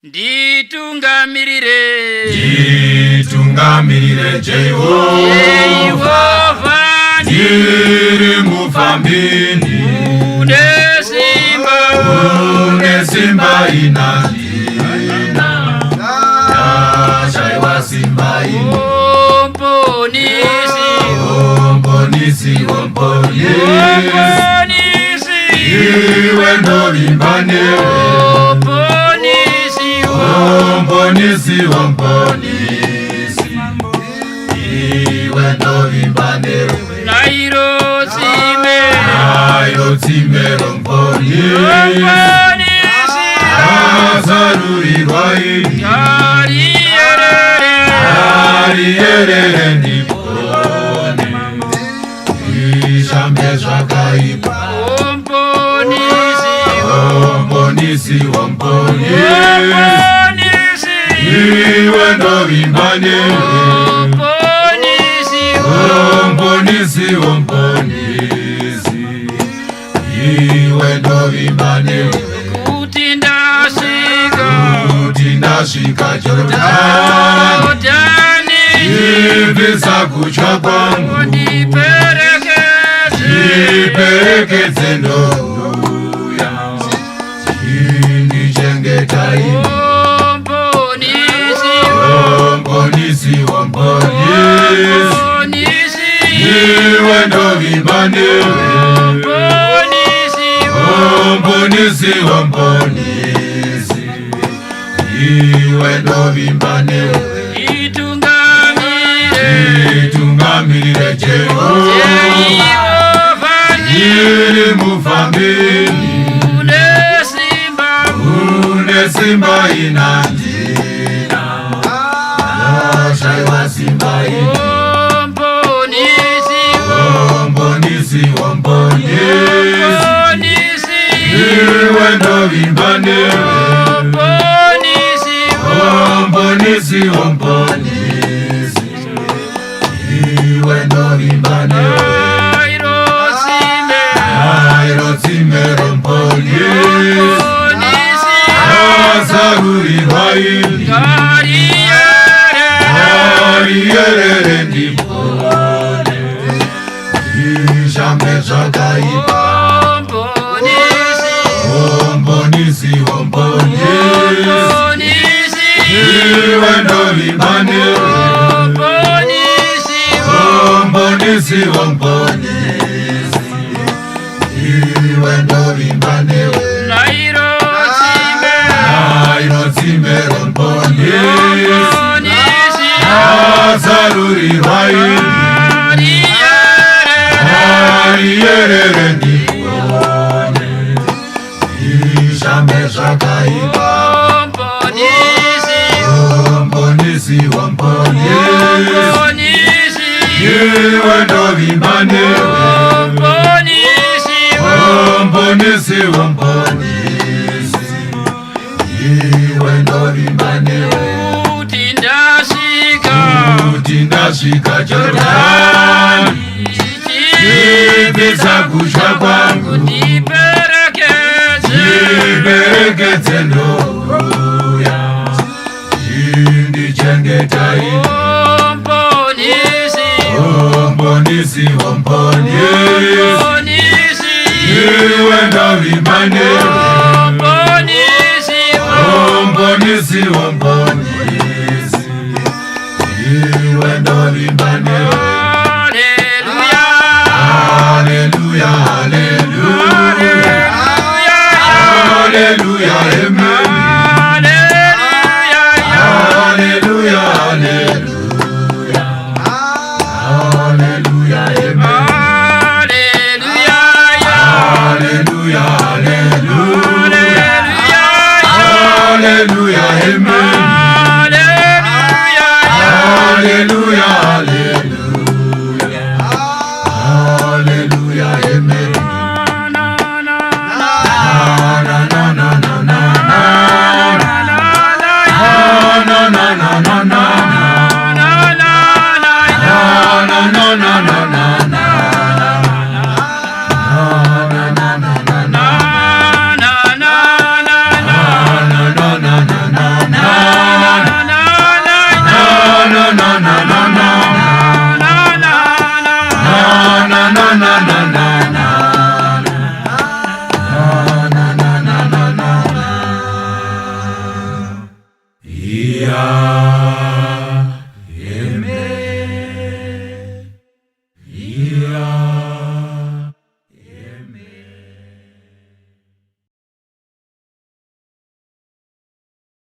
Nditungamire Jehova, ndiri mufambini, une simba inandina, ndashaiwa simba ina, ombonisi, iwe ndovimba newe, ombonisi, iwe ndovimba newe, nairo tsime rombonisi, azarurirwa ini, ariyerere ndipone, ishambe zvakaipa, ombonisi, iwe ndovimba newe, ombonisi, iwe ndovimba newe, kuti ndasvika Jorodhani, ibvisa kutya kwangu, ndiperekedze ndouya, indichengeta ini, ombonisi, iwe ndovimba newe, ombonisi, iwe ndovimba newe, Nditungamire Jehova, ndiri mufambini, une simba inandina, ndashaiwa simba ina, ombonisi, iwe ndovimba newe, ombonisi, iwe ndovimba newe, nairo tsime rombonisi, azarurirwa ini, ariyerere ndipone, ishambe zvakaipa, ombonisi, iwe ndovimba newe, ombonisi, iwe ndovimba newe, nairo tsime rombonisi, azarurirwa ini, ariyerere ndipone, ishambe zvakaipa, ombonisi, iwe ndovimba newe, ombonisi, iwe ndovimba newe, kuti ndasvika Jorodhani, ibvisa kutya kwangu, ndiperekedze ndouya, indichengeta ini, ombonisi, iwe ndovimba newe, ombonisi, iwe ndovimba newe, haleluya, haleluya, haleluya, amen, haleluya, haleluya, haleluya, amen, haleluya, haleluya, amen, haleluya, haleluya, amen. na na Hallelujah.